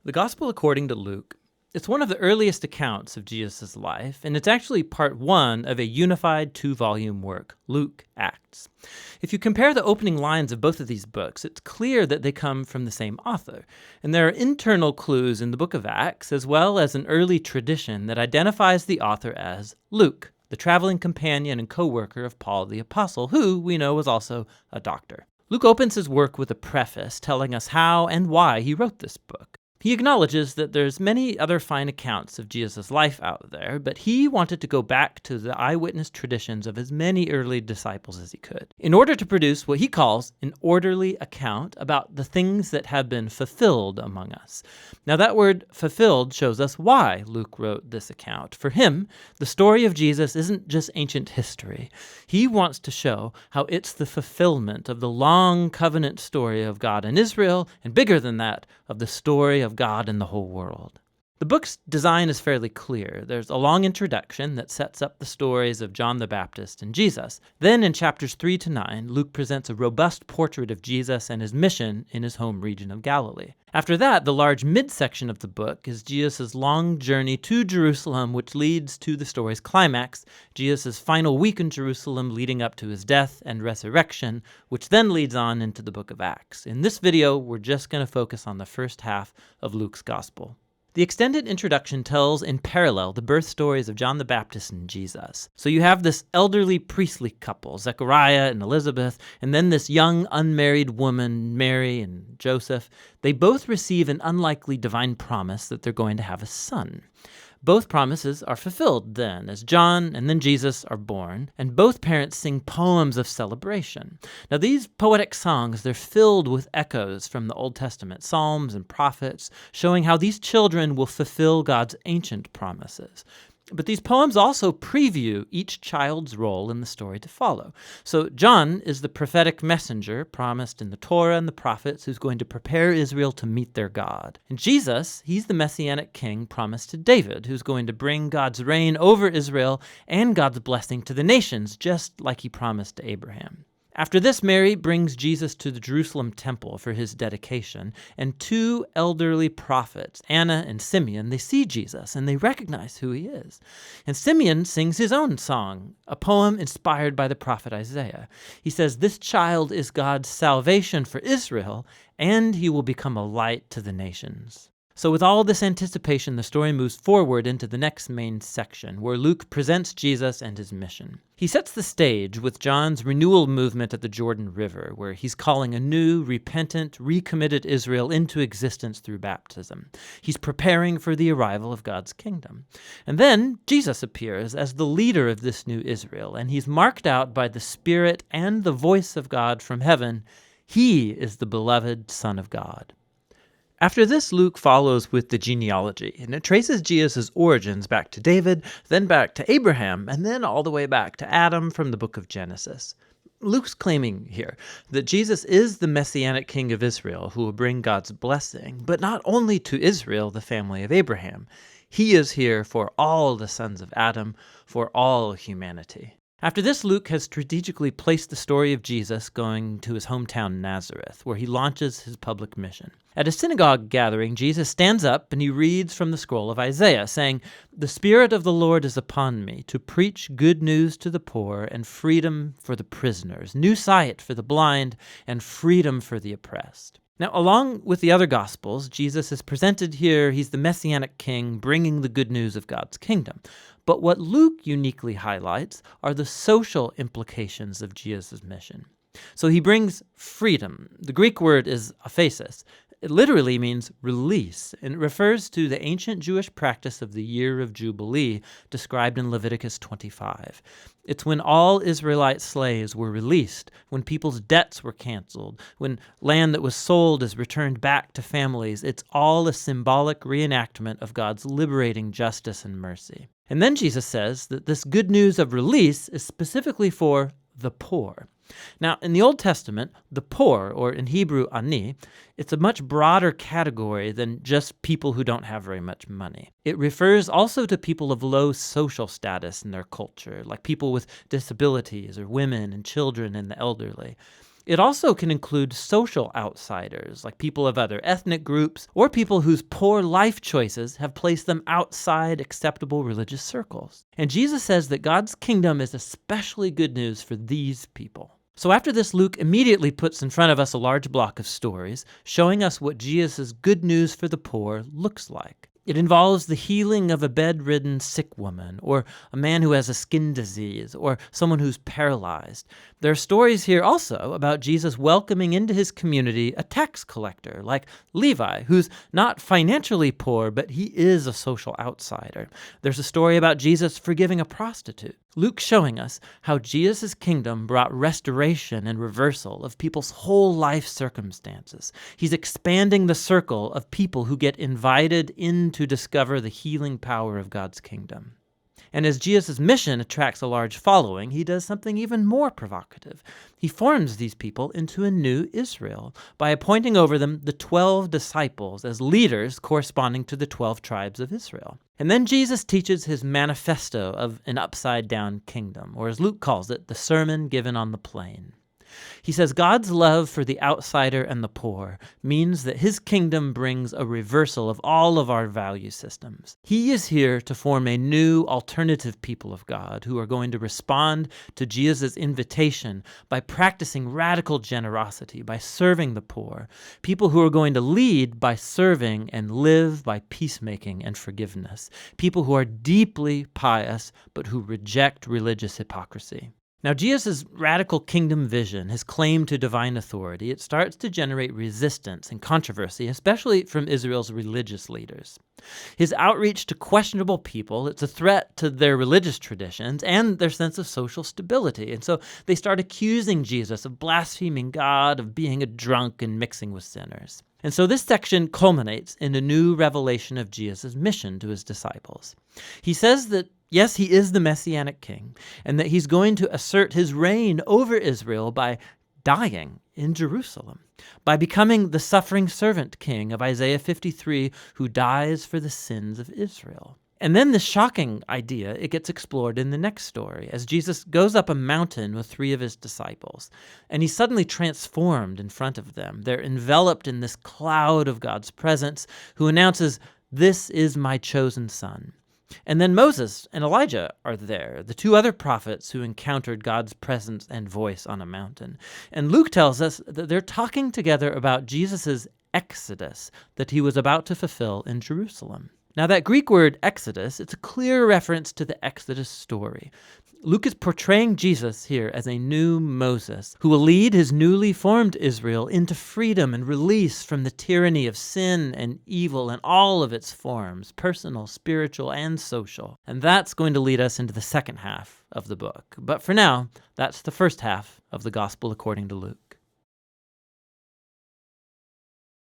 The Gospel according to Luke. It's one of the earliest accounts of Jesus' life, and it's actually part one of a unified two-volume work, Luke Acts. If you compare the opening lines of both of these books, it's clear that they come from the same author, and there are internal clues in the book of Acts, as well as an early tradition that identifies the author as Luke, the traveling companion and co-worker of Paul the Apostle, who we know was also a doctor. Luke opens his work with a preface telling us how and why he wrote this book. He acknowledges that there's many other fine accounts of Jesus' life out there, but he wanted to go back to the eyewitness traditions of as many early disciples as he could, in order to produce what he calls an orderly account about the things that have been fulfilled among us. Now that word fulfilled shows us why Luke wrote this account. For him, the story of Jesus isn't just ancient history. He wants to show how it's the fulfillment of the long covenant story of God and Israel, and bigger than that, of the story of God in the whole world. The book's design is fairly clear. There's a long introduction that sets up the stories of John the Baptist and Jesus. Then in chapters 3 to 9, Luke presents a robust portrait of Jesus and his mission in his home region of Galilee. After that, the large midsection of the book is Jesus' long journey to Jerusalem, which leads to the story's climax, Jesus' final week in Jerusalem leading up to his death and resurrection, which then leads on into the book of Acts. In this video, we're just going to focus on the first half of Luke's gospel. The extended introduction tells in parallel the birth stories of John the Baptist and Jesus. So you have this elderly priestly couple, Zechariah and Elizabeth, and then this young unmarried woman, Mary and Joseph. They both receive an unlikely divine promise that they're going to have a son. Both promises are fulfilled then, as John and then Jesus are born, and both parents sing poems of celebration. Now these poetic songs, they're filled with echoes from the Old Testament, Psalms and prophets, showing how these children will fulfill God's ancient promises. But these poems also preview each child's role in the story to follow. So John is the prophetic messenger promised in the Torah and the prophets who's going to prepare Israel to meet their God. And Jesus, he's the messianic king promised to David, who's going to bring God's reign over Israel and God's blessing to the nations, just like he promised to Abraham. After this, Mary brings Jesus to the Jerusalem temple for his dedication, and two elderly prophets, Anna and Simeon, they see Jesus and they recognize who he is. And Simeon sings his own song, a poem inspired by the prophet Isaiah. He says, "This child is God's salvation for Israel, and he will become a light to the nations." So with all this anticipation, the story moves forward into the next main section, where Luke presents Jesus and his mission. He sets the stage with John's renewal movement at the Jordan River, where he's calling a new, repentant, recommitted Israel into existence through baptism. He's preparing for the arrival of God's kingdom. And then Jesus appears as the leader of this new Israel, and he's marked out by the Spirit and the voice of God from heaven. He is the beloved Son of God. After this, Luke follows with the genealogy, and it traces Jesus' origins back to David, then back to Abraham, and then all the way back to Adam from the book of Genesis. Luke's claiming here that Jesus is the messianic king of Israel who will bring God's blessing, but not only to Israel, the family of Abraham. He is here for all the sons of Adam, for all humanity. After this, Luke has strategically placed the story of Jesus going to his hometown Nazareth, where he launches his public mission. At a synagogue gathering, Jesus stands up and he reads from the scroll of Isaiah, saying, "The Spirit of the Lord is upon me, to preach good news to the poor and freedom for the prisoners, new sight for the blind and freedom for the oppressed." Now, along with the other Gospels, Jesus is presented here. He's the Messianic King bringing the good news of God's kingdom. But what Luke uniquely highlights are the social implications of Jesus' mission. So he brings freedom. The Greek word is aphesis. It literally means release, and it refers to the ancient Jewish practice of the year of Jubilee described in Leviticus 25. It's when all Israelite slaves were released, when people's debts were canceled, when land that was sold is returned back to families. It's all a symbolic reenactment of God's liberating justice and mercy. And then Jesus says that this good news of release is specifically for the poor. Now, in the Old Testament, the poor, or in Hebrew, ani, it's a much broader category than just people who don't have very much money. It refers also to people of low social status in their culture, like people with disabilities or women and children and the elderly. It also can include social outsiders, like people of other ethnic groups, or people whose poor life choices have placed them outside acceptable religious circles. And Jesus says that God's kingdom is especially good news for these people. So after this, Luke immediately puts in front of us a large block of stories, showing us what Jesus' good news for the poor looks like. It involves the healing of a bedridden sick woman, or a man who has a skin disease, or someone who's paralyzed. There are stories here also about Jesus welcoming into his community a tax collector like Levi, who's not financially poor, but he is a social outsider. There's a story about Jesus forgiving a prostitute. Luke's showing us how Jesus' kingdom brought restoration and reversal of people's whole life circumstances. He's expanding the circle of people who get invited in to discover the healing power of God's kingdom. And as Jesus' mission attracts a large following, he does something even more provocative. He forms these people into a new Israel by appointing over them the 12 disciples as leaders corresponding to the 12 tribes of Israel. And then Jesus teaches his manifesto of an upside-down kingdom, or as Luke calls it, the sermon given on the plain. He says God's love for the outsider and the poor means that his kingdom brings a reversal of all of our value systems. He is here to form a new alternative people of God who are going to respond to Jesus' invitation by practicing radical generosity, by serving the poor. People who are going to lead by serving and live by peacemaking and forgiveness. People who are deeply pious but who reject religious hypocrisy. Now, Jesus' radical kingdom vision, his claim to divine authority, it starts to generate resistance and controversy, especially from Israel's religious leaders. His outreach to questionable people, it's a threat to their religious traditions and their sense of social stability. And so they start accusing Jesus of blaspheming God, of being a drunk and mixing with sinners. And so this section culminates in a new revelation of Jesus' mission to his disciples. He says that yes, he is the Messianic king, and that he's going to assert his reign over Israel by dying in Jerusalem, by becoming the suffering servant king of Isaiah 53 who dies for the sins of Israel. And then this shocking idea, it gets explored in the next story as Jesus goes up a mountain with 3 of his disciples, and he's suddenly transformed in front of them. They're enveloped in this cloud of God's presence who announces, "This is my chosen son." And then Moses and Elijah are there, the 2 other prophets who encountered God's presence and voice on a mountain. And Luke tells us that they're talking together about Jesus' exodus that he was about to fulfill in Jerusalem. Now that Greek word exodus, it's a clear reference to the Exodus story. Luke is portraying Jesus here as a new Moses who will lead his newly formed Israel into freedom and release from the tyranny of sin and evil in all of its forms, personal, spiritual, and social. And that's going to lead us into the second half of the book. But for now, that's the first half of the Gospel according to Luke.